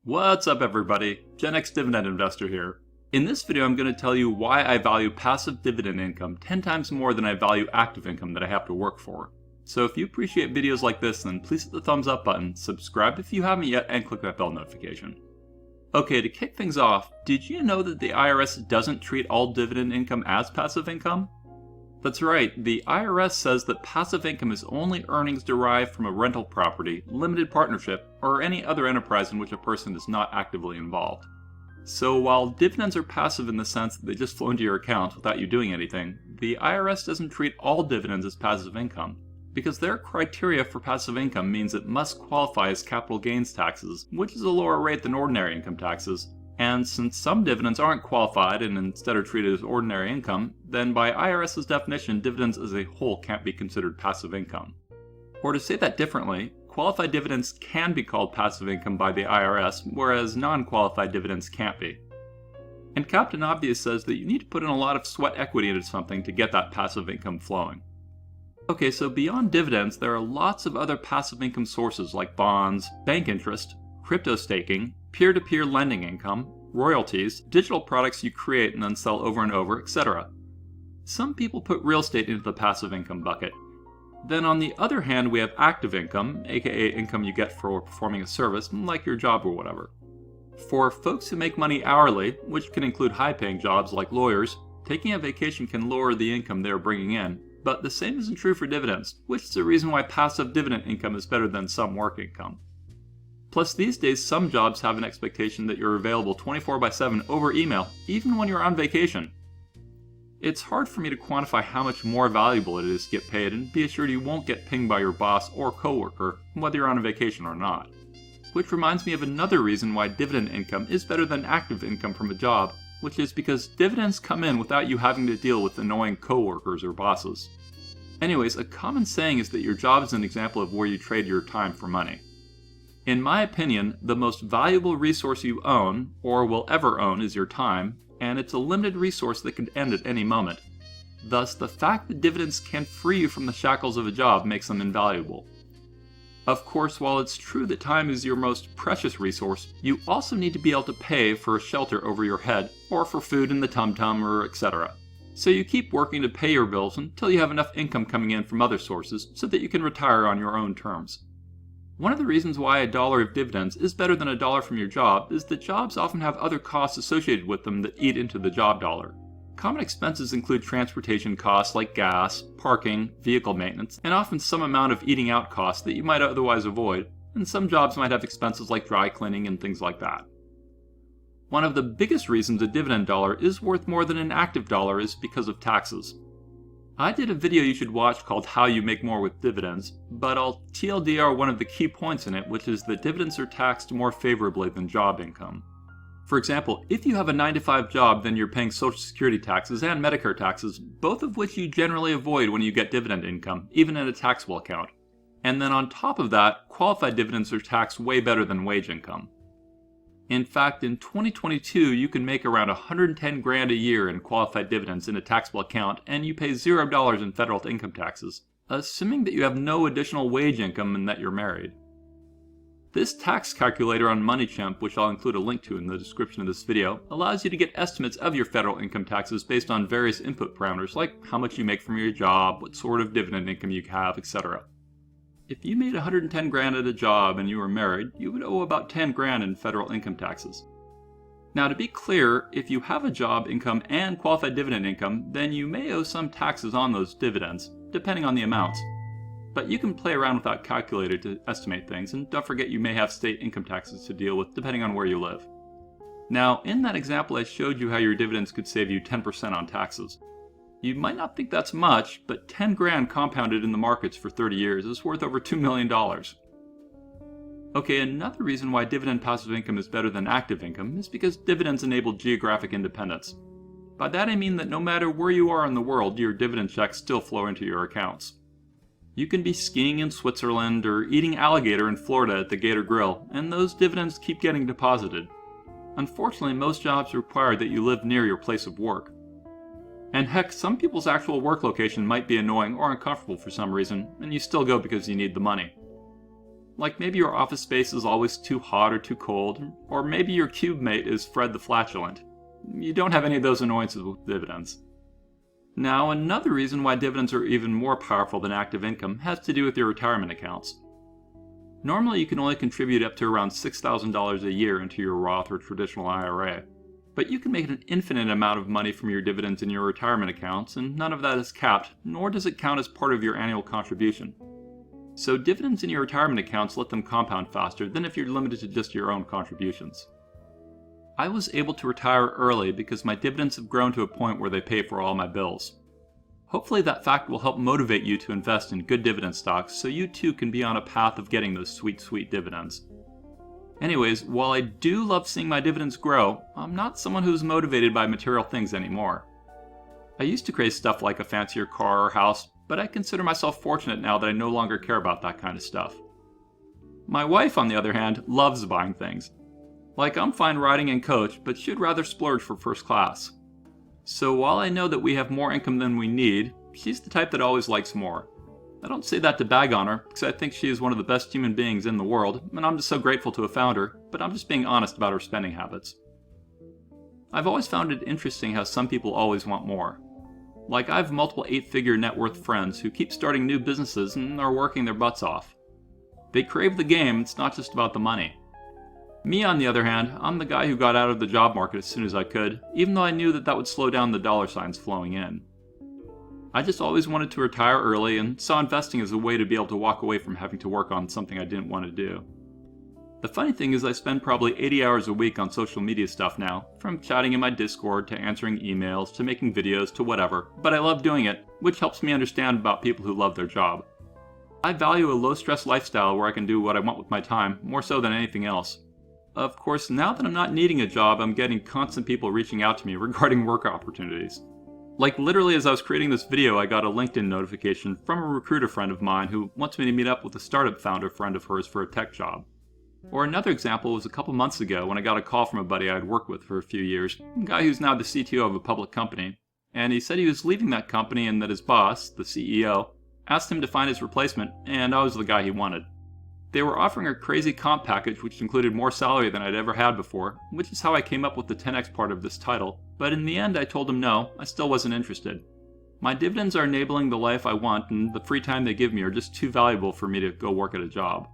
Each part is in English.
What's up everybody, GenExDividendInvestor here. In this video I'm going to tell you why I value passive dividend income 10 times more than I value active income that I have to work for. So if you appreciate videos like this, then please hit the thumbs up button, subscribe if you haven't yet, and click that bell notification. Okay, to kick things off, did you know that the IRS doesn't treat all dividend income as passive income? That's right, the IRS says that passive income is only earnings derived from a rental property, limited partnership, or any other enterprise in which a person is not actively involved. So while dividends are passive in the sense that they just flow into your account without you doing anything, the IRS doesn't treat all dividends as passive income, because their criteria for passive income means it must qualify as capital gains taxes, which is a lower rate than ordinary income taxes. And since some dividends aren't qualified and instead are treated as ordinary income, then by IRS's definition, dividends as a whole can't be considered passive income. Or to say that differently, qualified dividends can be called passive income by the IRS, whereas non-qualified dividends can't be. And Captain Obvious says that you need to put in a lot of sweat equity into something to get that passive income flowing. Okay, so beyond dividends, there are lots of other passive income sources like bonds, bank interest, crypto staking, peer-to-peer lending income, royalties, digital products you create and then sell over and over, etc. Some people put real estate into the passive income bucket. Then on the other hand, we have active income, aka income you get for performing a service, like your job or whatever. For folks who make money hourly, which can include high-paying jobs like lawyers, taking a vacation can lower the income they are bringing in, but the same isn't true for dividends, which is the reason why passive dividend income is better than some work income. Plus, these days, some jobs have an expectation that you're available 24/7 over email, even when you're on vacation. It's hard for me to quantify how much more valuable it is to get paid, and be assured you won't get pinged by your boss or coworker, whether you're on a vacation or not. Which reminds me of another reason why dividend income is better than active income from a job, which is because dividends come in without you having to deal with annoying coworkers or bosses. Anyways, a common saying is that your job is an example of where you trade your time for money. In my opinion, the most valuable resource you own, or will ever own, is your time, and it's a limited resource that could end at any moment. Thus, the fact that dividends can free you from the shackles of a job makes them invaluable. Of course, while it's true that time is your most precious resource, you also need to be able to pay for a shelter over your head, or for food in the tum-tum, or etc. So you keep working to pay your bills until you have enough income coming in from other sources so that you can retire on your own terms. One of the reasons why $1 of dividends is better than $1 from your job is that jobs often have other costs associated with them that eat into the job dollar. Common expenses include transportation costs like gas, parking, vehicle maintenance, and often some amount of eating out costs that you might otherwise avoid, and some jobs might have expenses like dry cleaning and things like that. One of the biggest reasons a dividend dollar is worth more than an active dollar is because of taxes. I did a video you should watch called How You Make More with Dividends, but I'll TLDR one of the key points in it, which is that dividends are taxed more favorably than job income. For example, if you have a 9-to-5 job, then you're paying Social Security taxes and Medicare taxes, both of which you generally avoid when you get dividend income, even in a taxable account. And then on top of that, qualified dividends are taxed way better than wage income. In fact, in 2022, you can make around $110,000 a year in qualified dividends in a taxable account, and you pay $0 in federal income taxes, assuming that you have no additional wage income and that you're married. This tax calculator on MoneyChimp, which I'll include a link to in the description of this video, allows you to get estimates of your federal income taxes based on various input parameters like how much you make from your job, what sort of dividend income you have, etc. If you made $110,000 at a job and you were married, you would owe about $10,000 in federal income taxes. Now to be clear, if you have a job income and qualified dividend income, then you may owe some taxes on those dividends, depending on the amounts. But you can play around with that calculator to estimate things, and don't forget you may have state income taxes to deal with depending on where you live. Now, in that example I showed you how your dividends could save you 10% on taxes. You might not think that's much, but $10,000 compounded in the markets for 30 years is worth over $2 million. Okay, another reason why dividend passive income is better than active income is because dividends enable geographic independence. By that I mean that no matter where you are in the world, your dividend checks still flow into your accounts. You can be skiing in Switzerland or eating alligator in Florida at the Gator Grill, and those dividends keep getting deposited. Unfortunately, most jobs require that you live near your place of work. And heck, some people's actual work location might be annoying or uncomfortable for some reason, and you still go because you need the money. Like maybe your office space is always too hot or too cold, or maybe your cube mate is Fred the Flatulent. You don't have any of those annoyances with dividends. Now, another reason why dividends are even more powerful than active income has to do with your retirement accounts. Normally, you can only contribute up to around $6,000 a year into your Roth or traditional IRA, but you can make an infinite amount of money from your dividends in your retirement accounts, and none of that is capped, nor does it count as part of your annual contribution. So dividends in your retirement accounts let them compound faster than if you're limited to just your own contributions. I was able to retire early because my dividends have grown to a point where they pay for all my bills. Hopefully that fact will help motivate you to invest in good dividend stocks so you too can be on a path of getting those sweet, sweet dividends. Anyways, while I do love seeing my dividends grow, I'm not someone who's motivated by material things anymore. I used to crave stuff like a fancier car or house, but I consider myself fortunate now that I no longer care about that kind of stuff. My wife, on the other hand, loves buying things. Like, I'm fine riding in coach, but she'd rather splurge for first class. So while I know that we have more income than we need, she's the type that always likes more. I don't say that to bag on her, because I think she is one of the best human beings in the world, and I'm just so grateful to have found her, but I'm just being honest about her spending habits. I've always found it interesting how some people always want more. Like, I have multiple 8-figure net worth friends who keep starting new businesses and are working their butts off. They crave the game, it's not just about the money. Me, on the other hand, I'm the guy who got out of the job market as soon as I could, even though I knew that that would slow down the dollar signs flowing in. I just always wanted to retire early and saw investing as a way to be able to walk away from having to work on something I didn't want to do. The funny thing is I spend probably 80 hours a week on social media stuff now, from chatting in my Discord to answering emails to making videos to whatever, but I love doing it, which helps me understand about people who love their job. I value a low-stress lifestyle where I can do what I want with my time, more so than anything else. Of course, now that I'm not needing a job, I'm getting constant people reaching out to me regarding work opportunities. Like literally as I was creating this video, I got a LinkedIn notification from a recruiter friend of mine who wants me to meet up with a startup founder friend of hers for a tech job. Or another example was a couple months ago when I got a call from a buddy I'd worked with for a few years, a guy who's now the CTO of a public company, and he said he was leaving that company and that his boss, the CEO, asked him to find his replacement, and I was the guy he wanted. They were offering a crazy comp package which included more salary than I'd ever had before, which is how I came up with the 10x part of this title, but in the end I told him no, I still wasn't interested. My dividends are enabling the life I want, and the free time they give me are just too valuable for me to go work at a job.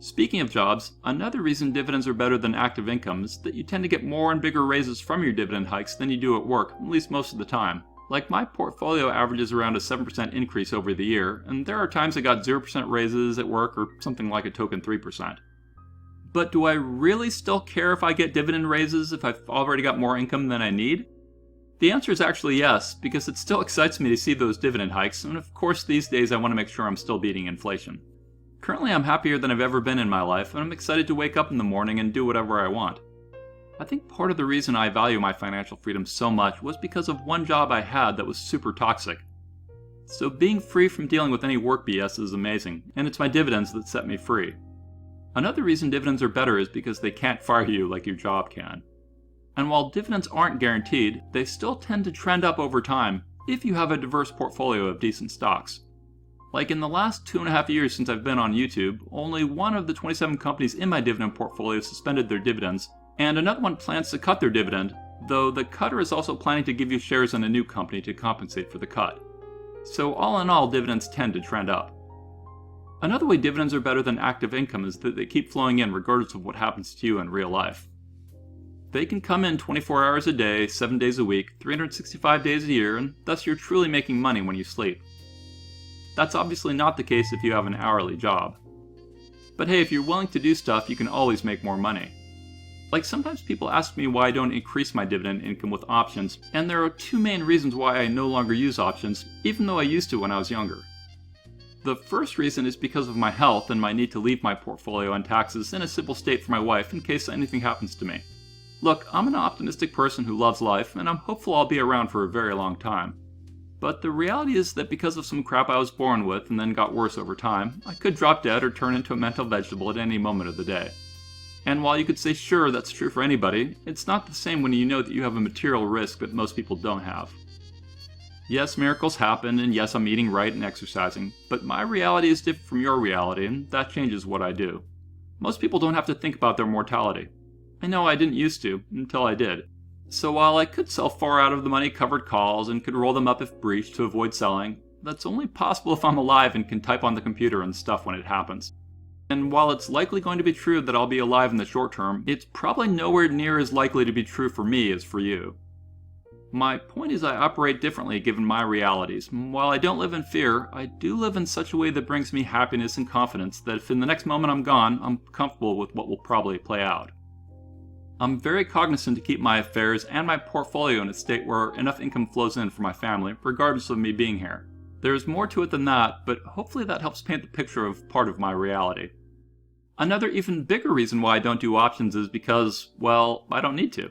Speaking of jobs, another reason dividends are better than active income is that you tend to get more and bigger raises from your dividend hikes than you do at work, at least most of the time. Like, my portfolio averages around a 7% increase over the year, and there are times I got 0% raises at work or something like a token 3%. But do I really still care if I get dividend raises if I've already got more income than I need? The answer is actually yes, because it still excites me to see those dividend hikes, and of course these days I want to make sure I'm still beating inflation. Currently I'm happier than I've ever been in my life, and I'm excited to wake up in the morning and do whatever I want. I think part of the reason I value my financial freedom so much was because of one job I had that was super toxic. So being free from dealing with any work BS is amazing, and it's my dividends that set me free. Another reason dividends are better is because they can't fire you like your job can. And while dividends aren't guaranteed, they still tend to trend up over time if you have a diverse portfolio of decent stocks. Like in the last 2.5 years since I've been on YouTube, only one of the 27 companies in my dividend portfolio suspended their dividends, and another one plans to cut their dividend, though the cutter is also planning to give you shares in a new company to compensate for the cut. So all in all, dividends tend to trend up. Another way dividends are better than active income is that they keep flowing in regardless of what happens to you in real life. They can come in 24 hours a day, 7 days a week, 365 days a year, and thus you're truly making money when you sleep. That's obviously not the case if you have an hourly job. But hey, if you're willing to do stuff, you can always make more money. Like, sometimes people ask me why I don't increase my dividend income with options, and there are two main reasons why I no longer use options, even though I used to when I was younger. The first reason is because of my health and my need to leave my portfolio and taxes in a simple state for my wife in case anything happens to me. Look, I'm an optimistic person who loves life, and I'm hopeful I'll be around for a very long time. But the reality is that because of some crap I was born with and then got worse over time, I could drop dead or turn into a mental vegetable at any moment of the day. And while you could say sure that's true for anybody, it's not the same when you know that you have a material risk that most people don't have. Yes, miracles happen, and yes, I'm eating right and exercising, but my reality is different from your reality, and that changes what I do. Most people don't have to think about their mortality. I know I didn't used to, until I did. So while I could sell far out of the money covered calls and could roll them up if breached to avoid selling, that's only possible if I'm alive and can type on the computer and stuff when it happens. And while it's likely going to be true that I'll be alive in the short term, it's probably nowhere near as likely to be true for me as for you. My point is I operate differently given my realities. While I don't live in fear, I do live in such a way that brings me happiness and confidence that if in the next moment I'm gone, I'm comfortable with what will probably play out. I'm very cognizant to keep my affairs and my portfolio in a state where enough income flows in for my family, regardless of me being here. There's more to it than that, but hopefully that helps paint the picture of part of my reality. Another even bigger reason why I don't do options is because, well, I don't need to.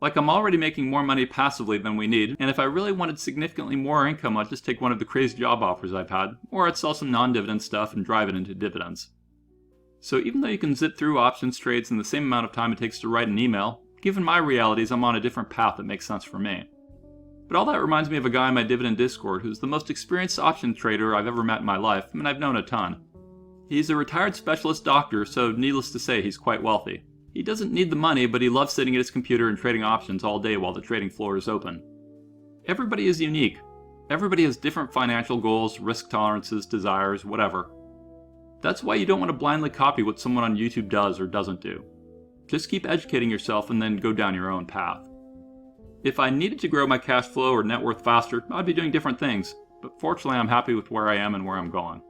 Like, I'm already making more money passively than we need, and if I really wanted significantly more income, I'd just take one of the crazy job offers I've had, or I'd sell some non-dividend stuff and drive it into dividends. So even though you can zip through options trades in the same amount of time it takes to write an email, given my realities, I'm on a different path that makes sense for me. But all that reminds me of a guy in my Dividend Discord who's the most experienced option trader I've ever met in my life, and I've known a ton. He's a retired specialist doctor, so needless to say, he's quite wealthy. He doesn't need the money, but he loves sitting at his computer and trading options all day while the trading floor is open. Everybody is unique. Everybody has different financial goals, risk tolerances, desires, whatever. That's why you don't want to blindly copy what someone on YouTube does or doesn't do. Just keep educating yourself and then go down your own path. If I needed to grow my cash flow or net worth faster, I'd be doing different things, but fortunately I'm happy with where I am and where I'm going.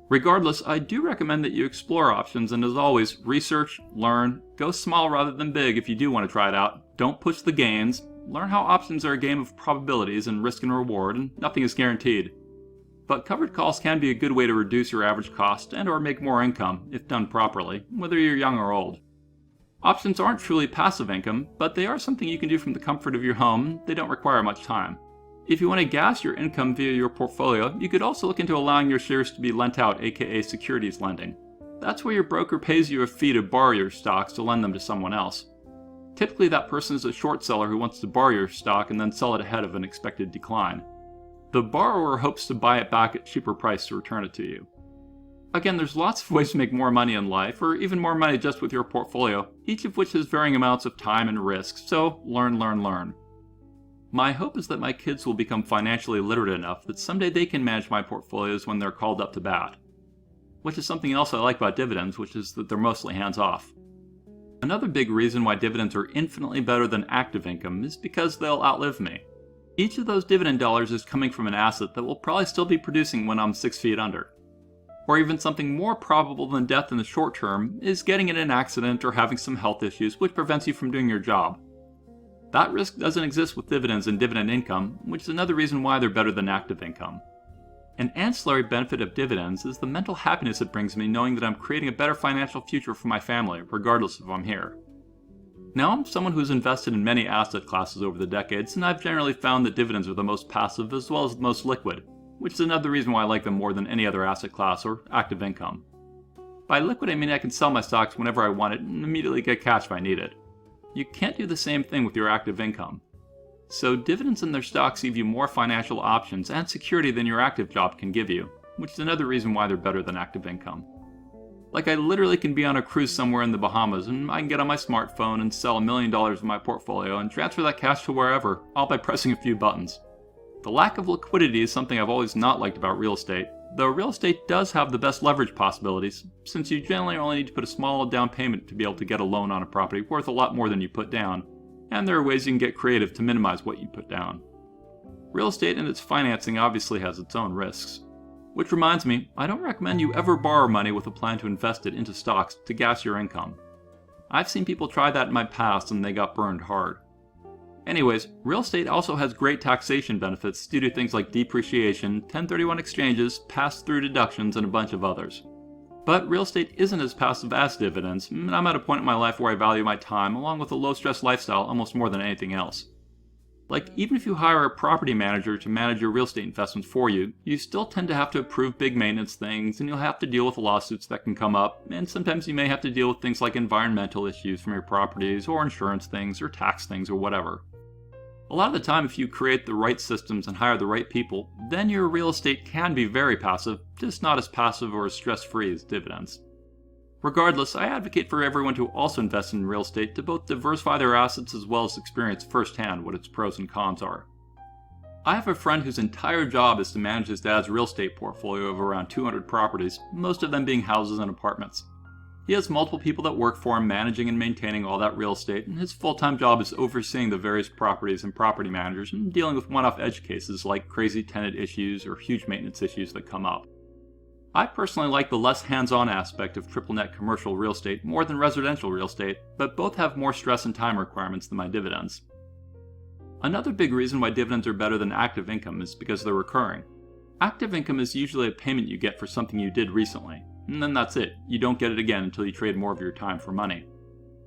Regardless, I do recommend that you explore options, and as always, research, learn, go small rather than big if you do want to try it out. Don't push the gains. Learn how options are a game of probabilities and risk and reward, and nothing is guaranteed. But covered calls can be a good way to reduce your average cost and or make more income, if done properly, whether you're young or old. Options aren't truly passive income, but they are something you can do from the comfort of your home. They don't require much time. If you want to gas your income via your portfolio, you could also look into allowing your shares to be lent out, aka securities lending. That's where your broker pays you a fee to borrow your stocks to lend them to someone else. Typically that person is a short seller who wants to borrow your stock and then sell it ahead of an expected decline. The borrower hopes to buy it back at a cheaper price to return it to you. Again, there's lots of ways to make more money in life, or even more money just with your portfolio, each of which has varying amounts of time and risk, so learn. My hope is that my kids will become financially literate enough that someday they can manage my portfolios when they're called up to bat. Which is something else I like about dividends, which is that they're mostly hands-off. Another big reason why dividends are infinitely better than active income is because they'll outlive me. Each of those dividend dollars is coming from an asset that will probably still be producing when I'm 6 feet under. Or even something more probable than death in the short term is getting in an accident or having some health issues which prevents you from doing your job. That risk doesn't exist with dividends and dividend income, which is another reason why they're better than active income. An ancillary benefit of dividends is the mental happiness it brings me knowing that I'm creating a better financial future for my family, regardless if I'm here. Now, I'm someone who's invested in many asset classes over the decades, and I've generally found that dividends are the most passive as well as the most liquid, which is another reason why I like them more than any other asset class or active income. By liquid, I mean I can sell my stocks whenever I want it and immediately get cash if I need it. You can't do the same thing with your active income. So dividends and their stocks give you more financial options and security than your active job can give you, which is another reason why they're better than active income. Like, I literally can be on a cruise somewhere in the Bahamas and I can get on my smartphone and sell $1 million of my portfolio and transfer that cash to wherever, all by pressing a few buttons. The lack of liquidity is something I've always not liked about real estate, though real estate does have the best leverage possibilities, since you generally only need to put a small down payment to be able to get a loan on a property worth a lot more than you put down, and there are ways you can get creative to minimize what you put down. Real estate and its financing obviously has its own risks. Which reminds me, I don't recommend you ever borrow money with a plan to invest it into stocks to gas your income. I've seen people try that in my past and they got burned hard. Anyways, real estate also has great taxation benefits due to things like depreciation, 1031 exchanges, pass-through deductions, and a bunch of others. But real estate isn't as passive as dividends, and I'm at a point in my life where I value my time along with a low-stress lifestyle almost more than anything else. Like, even if you hire a property manager to manage your real estate investments for you, you still tend to have to approve big maintenance things, and you'll have to deal with lawsuits that can come up, and sometimes you may have to deal with things like environmental issues from your properties, or insurance things, or tax things, or whatever. A lot of the time, if you create the right systems and hire the right people, then your real estate can be very passive, just not as passive or as stress-free as dividends. Regardless, I advocate for everyone to also invest in real estate to both diversify their assets as well as experience firsthand what its pros and cons are. I have a friend whose entire job is to manage his dad's real estate portfolio of around 200 properties, most of them being houses and apartments. He has multiple people that work for him managing and maintaining all that real estate, and his full-time job is overseeing the various properties and property managers and dealing with one-off edge cases like crazy tenant issues or huge maintenance issues that come up. I personally like the less hands-on aspect of triple net commercial real estate more than residential real estate, but both have more stress and time requirements than my dividends. Another big reason why dividends are better than active income is because they're recurring. Active income is usually a payment you get for something you did recently, and then that's it. You don't get it again until you trade more of your time for money.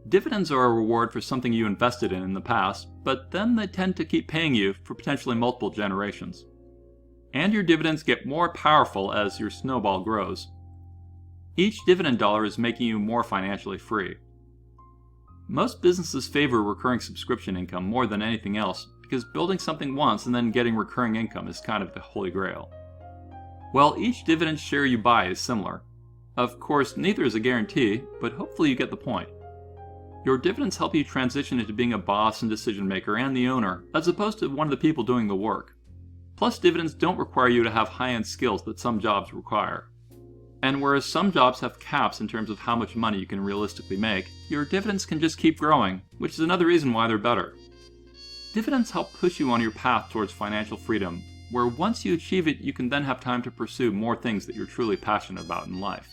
Dividends are a reward for something you invested in the past, but then they tend to keep paying you for potentially multiple generations. And your dividends get more powerful as your snowball grows. Each dividend dollar is making you more financially free. Most businesses favor recurring subscription income more than anything else because building something once and then getting recurring income is kind of the holy grail. Well, each dividend share you buy is similar. Of course, neither is a guarantee, but hopefully you get the point. Your dividends help you transition into being a boss and decision maker and the owner, as opposed to one of the people doing the work. Plus, dividends don't require you to have high-end skills that some jobs require. And whereas some jobs have caps in terms of how much money you can realistically make, your dividends can just keep growing, which is another reason why they're better. Dividends help push you on your path towards financial freedom, where once you achieve it, you can then have time to pursue more things that you're truly passionate about in life.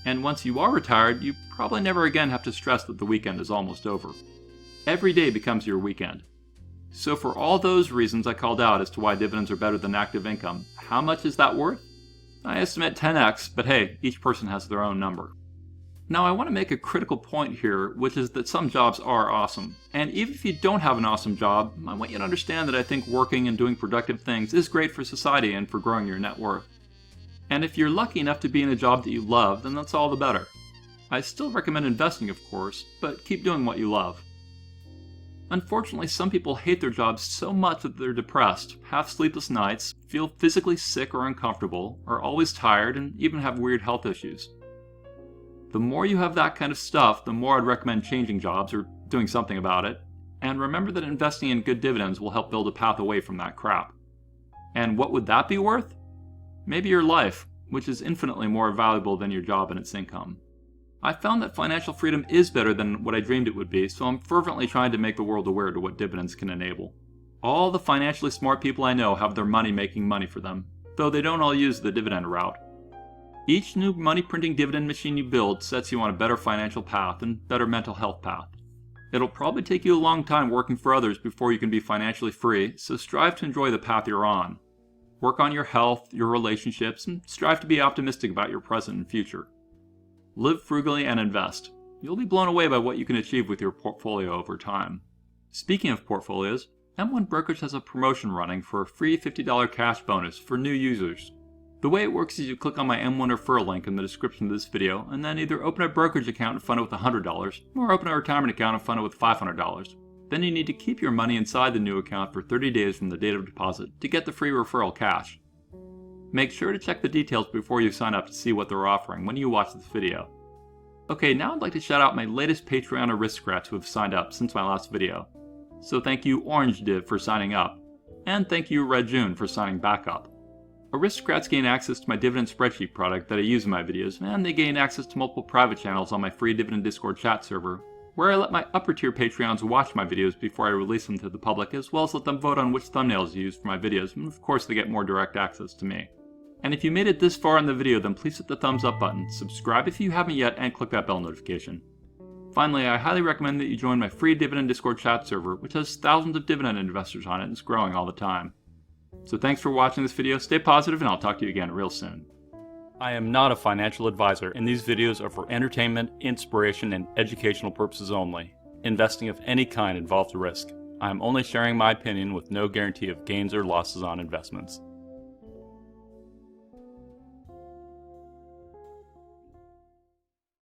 And once you are retired, you probably never again have to stress that the weekend is almost over. Every day becomes your weekend. So for all those reasons I called out as to why dividends are better than active income, how much is that worth? I estimate 10x, but hey, each person has their own number. Now I want to make a critical point here, which is that some jobs are awesome. And even if you don't have an awesome job, I want you to understand that I think working and doing productive things is great for society and for growing your net worth. And if you're lucky enough to be in a job that you love, then that's all the better. I still recommend investing, of course, but keep doing what you love. Unfortunately, some people hate their jobs so much that they're depressed, have sleepless nights, feel physically sick or uncomfortable, are always tired, and even have weird health issues. The more you have that kind of stuff, the more I'd recommend changing jobs or doing something about it. And remember that investing in good dividends will help build a path away from that crap. And what would that be worth? Maybe your life, which is infinitely more valuable than your job and its income. I found that financial freedom is better than what I dreamed it would be, so I'm fervently trying to make the world aware to what dividends can enable. All the financially smart people I know have their money making money for them, though they don't all use the dividend route. Each new money printing dividend machine you build sets you on a better financial path and better mental health path. It'll probably take you a long time working for others before you can be financially free, so strive to enjoy the path you're on. Work on your health, your relationships, and strive to be optimistic about your present and future. Live frugally and invest. You'll be blown away by what you can achieve with your portfolio over time. Speaking of portfolios, M1 Brokerage has a promotion running for a free $50 cash bonus for new users. The way it works is you click on my M1 referral link in the description of this video and then either open a brokerage account and fund it with $100 or open a retirement account and fund it with $500. Then you need to keep your money inside the new account for 30 days from the date of deposit to get the free referral cash. Make sure to check the details before you sign up to see what they're offering when you watch this video. Okay, now I'd like to shout out my latest Patreon aristocrats who have signed up since my last video. So thank you Orange Div for signing up, and thank you Red June for signing back up. Aristocrats gain access to my dividend spreadsheet product that I use in my videos, and they gain access to multiple private channels on my free Dividend Discord chat server, where I let my upper tier Patreons watch my videos before I release them to the public, as well as let them vote on which thumbnails to use for my videos, and of course they get more direct access to me. And if you made it this far in the video, then please hit the thumbs up button, subscribe if you haven't yet, and click that bell notification. Finally, I highly recommend that you join my free Dividend Discord chat server, which has thousands of dividend investors on it and is growing all the time. So thanks for watching this video, stay positive, and I'll talk to you again real soon. I am not a financial advisor, and these videos are for entertainment, inspiration, and educational purposes only. Investing of any kind involves risk. I am only sharing my opinion with no guarantee of gains or losses on investments.